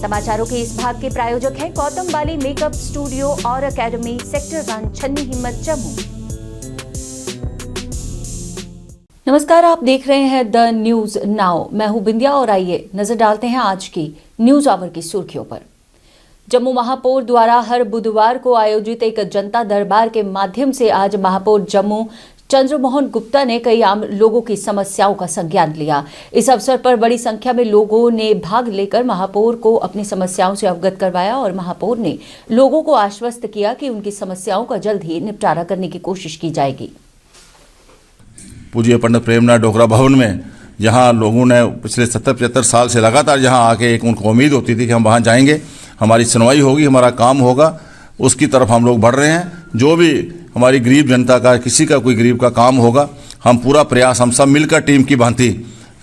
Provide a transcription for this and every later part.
समाचारों के इस भाग के प्रायोजक हैं गौतम बाली मेकअप स्टूडियो और एकेडमी, सेक्टर 1, छन्नी हिम्मत, जम्मू। नमस्कार, आप देख रहे हैं द न्यूज नाउ। मैं हूं बिंदिया और आइए नजर डालते हैं आज की न्यूज आवर की सुर्खियों पर। जम्मू महापौर द्वारा हर बुधवार को आयोजित एक जनता दरबार के माध्यम से आज महापौर जम्मू चंद्रमोहन गुप्ता ने कई आम लोगों की समस्याओं का संज्ञान लिया। इस अवसर पर बड़ी संख्या में लोगों ने भाग लेकर महापौर को अपनी समस्याओं से अवगत करवाया और महापौर ने लोगों को आश्वस्त किया कि उनकी समस्याओं का जल्द ही निपटारा करने की कोशिश की जाएगी। पूज्य पंडित प्रेमनाथ डोगरा भवन में जहां लोगों ने पिछले 70-75 साल से लगातार जहां आके एक उनको उम्मीद होती थी कि हम वहां जाएंगे, हमारी सुनवाई होगी, हमारा काम होगा, उसकी तरफ हम लोग बढ़ रहे हैं। जो भी हमारी गरीब जनता का, किसी का कोई गरीब का काम होगा, हम पूरा प्रयास, हम सब मिलकर टीम की भांति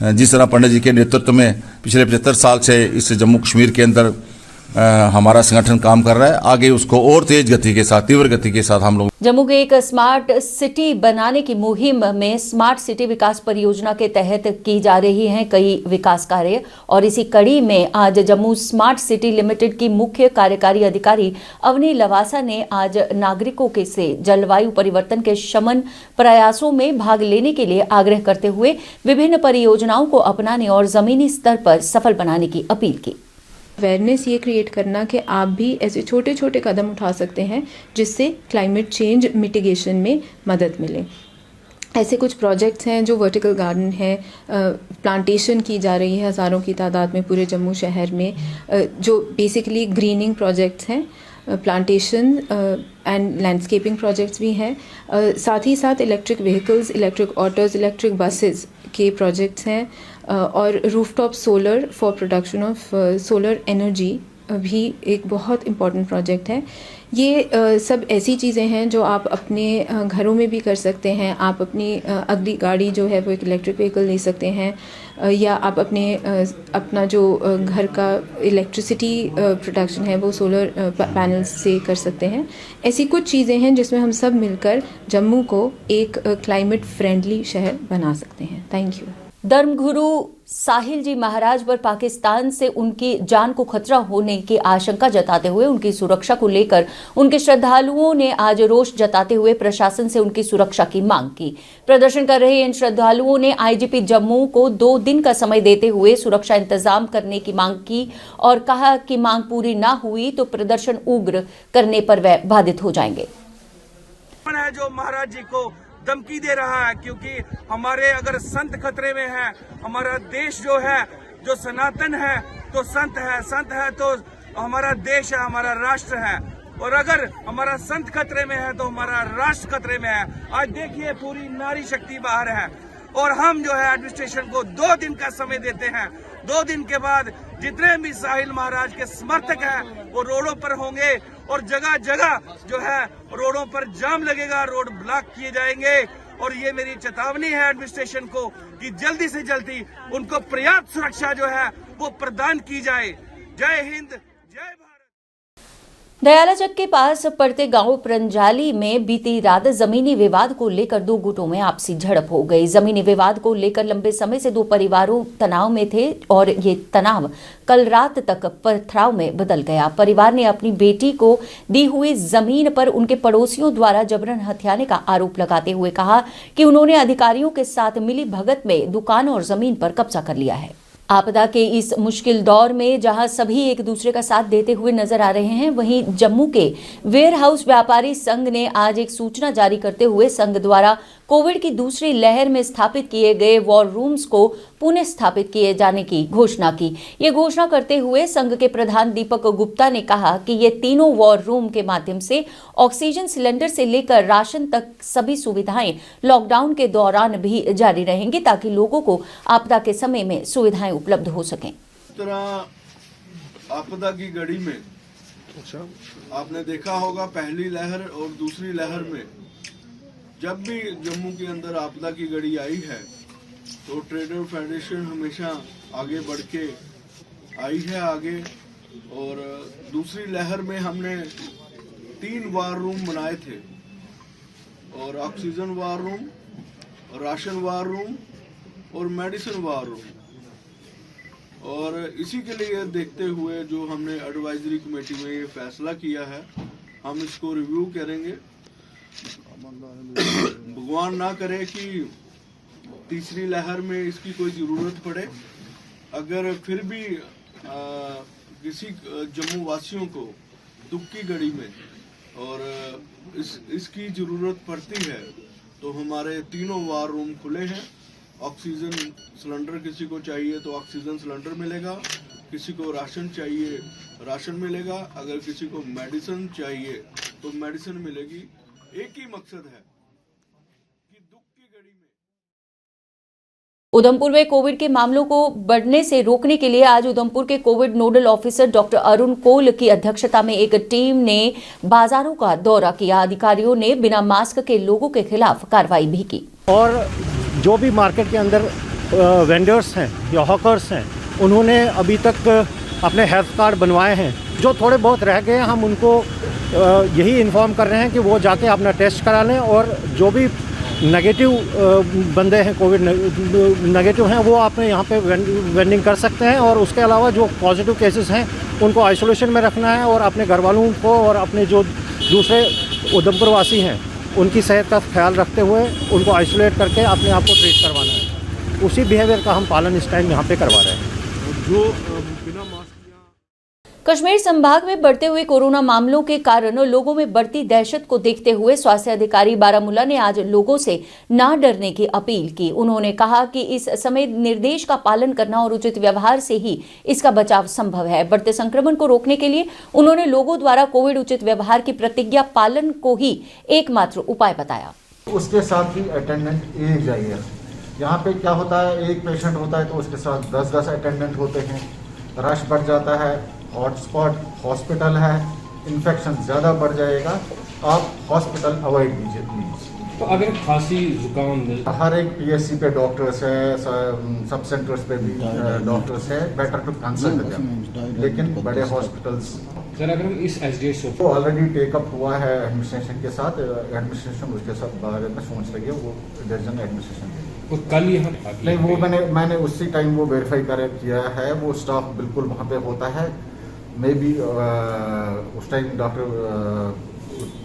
जिस तरह पंडित जी के नेतृत्व में पिछले 75 साल से इस जम्मू कश्मीर के अंदर हमारा संगठन काम कर रहा है, आगे उसको और तेज गति के साथ, तीव्र गति के साथ हम लोग। जम्मू के एक स्मार्ट सिटी बनाने की मुहिम में स्मार्ट सिटी विकास परियोजना के तहत की जा रही हैं कई विकास कार्य और इसी कड़ी में आज जम्मू स्मार्ट सिटी लिमिटेड की मुख्य कार्यकारी अधिकारी अवनी लवासा ने आज नागरिकों के से जलवायु परिवर्तन के शमन प्रयासों में भाग लेने के लिए आग्रह करते हुए विभिन्न परियोजनाओं को अपनाने और जमीनी स्तर पर सफल बनाने की अपील की। अवेयरनेस ये क्रिएट करना कि आप भी ऐसे छोटे छोटे कदम उठा सकते हैं जिससे क्लाइमेट चेंज मिटिगेशन में मदद मिले। ऐसे कुछ प्रोजेक्ट्स हैं जो वर्टिकल गार्डन है, प्लांटेशन की जा रही है हज़ारों की तादाद में पूरे जम्मू शहर में, जो बेसिकली ग्रीनिंग प्रोजेक्ट्स हैं, प्लांटेशन एंड लैंडस्केपिंग प्रोजेक्ट्स भी हैं। साथ ही साथ electric vehicles, electric autos, electric buses के प्रोजेक्ट्स हैं और rooftop solar for production of solar energy भी एक बहुत इम्पॉर्टेंट प्रोजेक्ट है। ये सब ऐसी चीज़ें हैं जो आप अपने घरों में भी कर सकते हैं। आप अपनी अगली गाड़ी जो है वो एक इलेक्ट्रिक व्हीकल ले सकते हैं या आप अपना जो घर का इलेक्ट्रिसिटी प्रोडक्शन है वो सोलर पैनल्स से कर सकते हैं। ऐसी कुछ चीज़ें हैं जिसमें हम सब मिलकर जम्मू को एक क्लाइमेट फ्रेंडली शहर बना सकते हैं। Thank you. धर्मगुरु साहिल जी महाराज पर पाकिस्तान से उनकी जान को खतरा होने की आशंका जताते हुए उनकी सुरक्षा को लेकर उनके श्रद्धालुओं ने आज रोष जताते हुए प्रशासन से उनकी सुरक्षा की मांग की। प्रदर्शन कर रहे इन श्रद्धालुओं ने आईजीपी जम्मू को 2 दिन का समय देते हुए सुरक्षा इंतजाम करने की मांग की और कहा कि मांग पूरी ना हुई तो प्रदर्शन उग्र करने पर वह बाधित हो जाएंगे। जो महाराज जी को धमकी दे रहा है, क्योंकि हमारे अगर संत खतरे में है, हमारा देश जो है, जो सनातन है तो संत है तो हमारा देश है, हमारा राष्ट्र है, और अगर हमारा संत खतरे में है तो हमारा राष्ट्र खतरे में है। आज देखिए पूरी नारी शक्ति बाहर है और हम जो है एडमिनिस्ट्रेशन को 2 दिन का समय देते हैं। 2 दिन के बाद जितने भी साहिल महाराज के समर्थक हैं वो रोडों पर होंगे और जगह जगह जो है रोडों पर जाम लगेगा, रोड ब्लॉक किए जाएंगे। और ये मेरी चेतावनी है एडमिनिस्ट्रेशन को कि जल्दी से जल्दी उनको पर्याप्त सुरक्षा जो है वो प्रदान की जाए। जय हिंद, जय भारत। दयालाचक के पास पड़ते गांव प्रंजाली में बीती रात जमीनी विवाद को लेकर 2 गुटों में आपसी झड़प हो गई। जमीनी विवाद को लेकर लंबे समय से 2 परिवारों तनाव में थे और ये तनाव कल रात तक पथराव में बदल गया। परिवार ने अपनी बेटी को दी हुई जमीन पर उनके पड़ोसियों द्वारा जबरन हथियाने का आरोप लगाते हुए कहा कि उन्होंने अधिकारियों के साथ मिली भगत में दुकान और जमीन पर कब्जा कर लिया है। आपदा के इस मुश्किल दौर में जहां सभी एक दूसरे का साथ देते हुए नजर आ रहे हैं, वहीं जम्मू के वेयर हाउस व्यापारी संघ ने आज एक सूचना जारी करते हुए संघ द्वारा कोविड की दूसरी लहर में स्थापित किए गए वॉर रूम्स को पुनः स्थापित किए जाने की घोषणा की। ये घोषणा करते हुए संघ के प्रधान दीपक गुप्ता ने कहा कि ये तीनों वॉर रूम के माध्यम से ऑक्सीजन सिलेंडर से लेकर राशन तक सभी सुविधाएं लॉकडाउन के दौरान भी जारी रहेंगी ताकि लोगों को आपदा के समय में सुविधाएं उपलब्ध हो सकें। आपदा की घड़ी में आपने देखा होगा पहली लहर और दूसरी लहर में जब भी जम्मू के अंदर आपदा की घड़ी आई है तो ट्रेडर फेडरेशन हमेशा आगे बढ़ के आई है आगे। और दूसरी लहर में हमने 3 वार रूम बनाए थे और oxygen war room, ration war room और मेडिसिन वार रूम। और इसी के लिए देखते हुए जो हमने एडवाइजरी कमेटी में ये फैसला किया है, हम इसको रिव्यू करेंगे। भगवान ना करे कि तीसरी लहर में इसकी कोई ज़रूरत पड़े। अगर फिर भी किसी जम्मू वासियों को दुख की घड़ी में और इसकी ज़रूरत पड़ती है तो हमारे तीनों वार रूम खुले हैं। ऑक्सीजन सिलेंडर किसी को चाहिए तो ऑक्सीजन सिलेंडर मिलेगा, किसी को राशन चाहिए राशन मिलेगा, अगर किसी को मेडिसिन चाहिए तो मेडिसिन मिलेगी। एक ही मकसद है कि दुख की घड़ी में। उधमपुर में कोविड के मामलों को बढ़ने से रोकने के लिए आज उधमपुर के Covid nodal officer doctor Arun Koul की अध्यक्षता में एक टीम ने बाजारों का दौरा किया। अधिकारियों ने बिना मास्क के लोगों के खिलाफ कार्रवाई भी की और जो भी मार्केट के अंदर वेंडर्स हैं या हॉकर्स हैं, उन्होंने अभी तक अपने हेल्थ कार्ड बनवाए हैं। जो थोड़े बहुत रह गए हैं, हम उनको यही इन्फॉर्म कर रहे हैं कि वो जाके अपना टेस्ट करा लें और जो भी नेगेटिव बंदे हैं, कोविड नेगेटिव हैं, वो आप यहाँ पे वेंडिंग कर सकते हैं। और उसके अलावा जो पॉजिटिव केसेस हैं उनको आइसोलेशन में रखना है और अपने घर वालों को और अपने जो दूसरे उधमपुर वासी हैं उनकी सेहत का ख्याल रखते हुए उनको आइसोलेट करके अपने आप को ट्रीट करवाना है। उसी बिहेवियर का हम पालन इस टाइम यहाँ पे करवा रहे हैं। जो बिना मास्क कश्मीर संभाग में बढ़ते हुए कोरोना मामलों के कारण लोगों में बढ़ती दहशत को देखते हुए स्वास्थ्य अधिकारी बारामूला ने आज लोगों से ना डरने की अपील की। उन्होंने कहा कि इस समय निर्देश का पालन करना और उचित व्यवहार से ही इसका बचाव संभव है। बढ़ते संक्रमण को रोकने के लिए उन्होंने लोगों द्वारा कोविड उचित व्यवहार की प्रतिज्ञा पालन को ही एकमात्र उपाय बताया। उसके साथ ही अटेंडेंट एक जाइए। यहाँ पे क्या होता है, एक पेशेंट होता है तो उसके साथ 10-10 अटेंडेंट होते हैं, रश बढ़ जाता है, हॉटस्पॉट हॉस्पिटल है, इन्फेक्शन ज़्यादा बढ़ जाएगा। आप हॉस्पिटल अवॉइड कीजिए प्लीज़। तो अगर खांसी जुकाम हर एक पीएससी पे डॉक्टर्स है, सब सेंटर्स पे भी डॉक्टर्स है, बेटर टू कंसल्ट देम। लेकिन बड़े हॉस्पिटल्स सर अगर हम इस एसडीएच वो ऑलरेडी टेकअप हुआ है एडमिनिस्ट्रेशन के साथ, एडमिनिस्ट्रेशन उसके साथ बारे में सोच रही है, वो डिसीजन एडमिनिस्ट्रेशन के। वो कल यहाँ नहीं, वो मैंने उसी टाइम वो वेरीफाई किया है, वो स्टाफ बिल्कुल वहाँ पे होता है। मे बी उस टाइम डॉक्टर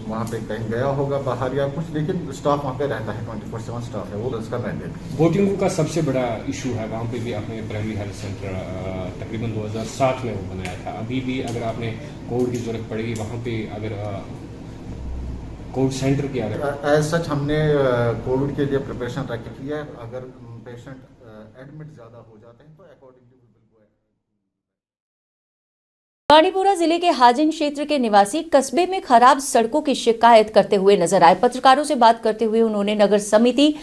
वहाँ पे कहीं गया होगा बाहर या कुछ, लेकिन स्टाफ वहाँ पे रहता है, 24/7 स्टाफ है, वो उसका मैंडेट। वोटिंग का सबसे बड़ा इशू है, वहाँ पे भी आपने प्राइमरी हेल्थ सेंटर तकरीबन 2007 में वो बनाया था। अभी भी अगर आपने कोविड की जरूरत पड़ेगी वहाँ पे, अगर कोविड सेंटर की एज सच हमने कोविड के लिए प्रिपरेशन रखी की है। अगर पेशेंट एडमिट ज़्यादा हो जाते हैं तो अकॉर्डिंगली बांडीपुरा जिले के हाजिन क्षेत्र के निवासी कस्बे में खराब सड़कों की शिकायत करते हुए नजर आए। पत्रकारों से बात करते हुए उन्होंने नगर समिति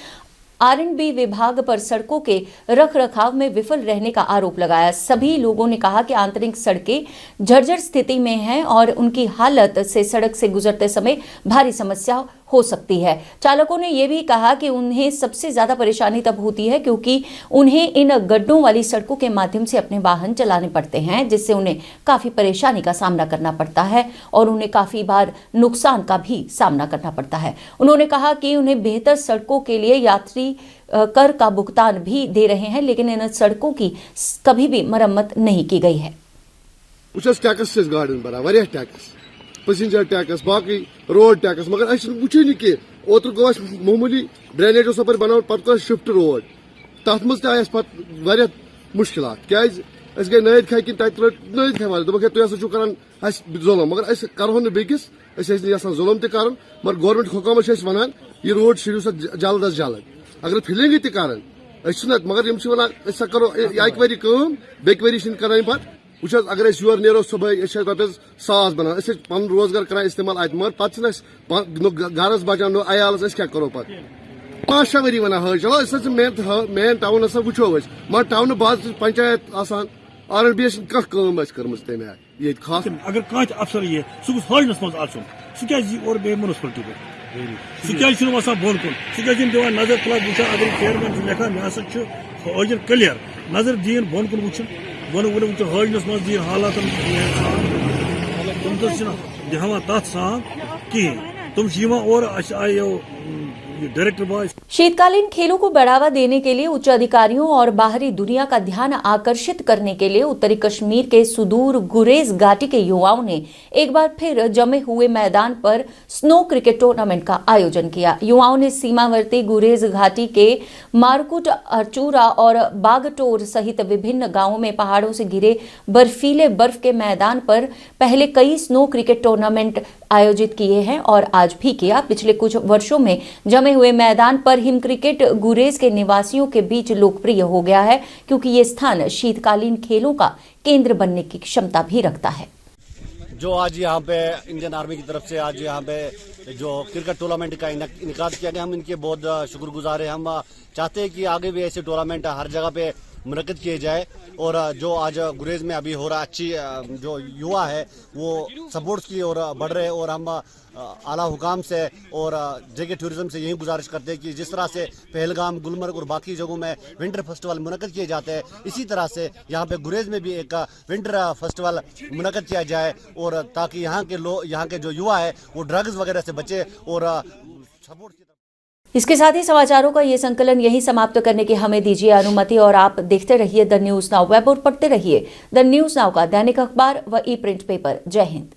R&B विभाग पर सड़कों के रखरखाव में विफल रहने का आरोप लगाया। सभी लोगों ने कहा कि आंतरिक सड़कें जर्जर स्थिति में हैं और उनकी हालत से सड़क से गुजरते समय भारी समस्या हो सकती है। चालकों ने यह भी कहा कि उन्हें सबसे ज्यादा परेशानी तब होती है क्योंकि उन्हें इन गड्ढों वाली सड़कों के माध्यम से अपने वाहन चलाने पड़ते हैं, जिससे उन्हें काफी परेशानी का सामना करना पड़ता है और उन्हें काफी बार नुकसान का भी सामना करना पड़ता है। उन्होंने कहा कि उन्हें बेहतर सड़कों के लिए यात्री कर का भुगतान भी दे रहे हैं, लेकिन इन सड़कों की कभी भी मरम्मत नहीं की गई है। पैसेंजर टैक्स, बाकी रोड टैक्स, मगर वुचन कि ओतर गो मामूली ड्रेनेज अपर बनाव, पे शिफ्ट रोड, तथ मज तह मुश्किल क्या गई नद खा कि नद खा वाले दोपक तुम हसा कर जुलम, मगर करो ना बेकिस जुलम तक, मगर गवर्नमेंट हुकूमत वन यह रोड शिरू सा जल्द अज जल्द, अगर फिलिंग तक मगर वन करो एक वरी बेक वरी कर वुच अगर योर नो सुबह रपस 100 बनान पन रोजगार कर इस्तेमाल अत, मगर पे गरस बचान नो अयालस क्या करो पे 5-6 वरी वन चलो मेन टाउन हसा वो मगर टाउन बाद पंचायत R&B कर्म तमें ये खास अगर कह अफसर ये सह हाजनस मज आन सह और बे म्यूनसिपलिटी पे सह वसान बोन कुन सह दिवान नजर तुला वो अगर चेयरमैन लेखा मे हसा हाजन क्लियर नजर दिन बोन कुन वो वन हाजनस मज दिन हालात तुम दिहान तथ सान कहें तुम और आयो ये डायरेक्टर बॉय शीतकालीन खेलों को बढ़ावा देने के लिए उच्च अधिकारियों और बाहरी दुनिया का ध्यान आकर्षित करने के लिए उत्तरी कश्मीर के सुदूर गुरेज घाटी के युवाओं ने एक बार फिर जमे हुए मैदान पर स्नो क्रिकेट टूर्नामेंट का आयोजन किया। युवाओं ने सीमावर्ती गुरेज घाटी के मारकुट, अर्चूरा और बागटोर सहित विभिन्न गांवों में पहाड़ों से घिरे बर्फीले बर्फ के मैदान पर पहले कई स्नो क्रिकेट टूर्नामेंट आयोजित किए हैं और आज भी किया। पिछले कुछ वर्षों में जमे हुए मैदान पर हिम क्रिकेट गुरेज के निवासियों के बीच लोकप्रिय हो गया है, क्योंकि ये स्थान शीतकालीन खेलों का केंद्र बनने की क्षमता भी रखता है। जो आज यहाँ पे इंडियन आर्मी की तरफ से आज यहाँ पे जो क्रिकेट टूर्नामेंट का इनकाद किया गया, हम इनके बहुत शुक्रगुजार हैं। हम चाहते हैं कि आगे भी ऐसे टूर्नामेंट हर जगह पे मुनक्किद किए जाए और जो आज गुरेज में अभी हो रहा अच्छी जो युवा है वो सपोर्ट्स की ओर बढ़ रहे हैं और हम आला हुकाम से और जगह टूरिज्म से यही गुजारिश करते हैं कि जिस तरह से पहलगाम, गुलमर्ग और बाकी जगहों में विंटर फेस्टिवल मुनक्किद किए जाते हैं, इसी तरह से यहाँ पे गुरेज में भी एक विंटर फेस्टिवल मुनक्किद किया जाए और ताकि यहाँ के जो युवा है वो ड्रग्स वगैरह से बचे और सपोर्ट की। इसके साथ ही समाचारों का ये संकलन यही समाप्त करने की हमें दीजिए अनुमति और आप देखते रहिए द न्यूज नाउ वेब और पढ़ते रहिए द न्यूज नाउ का दैनिक अखबार व ई प्रिंट पेपर। जय हिंद।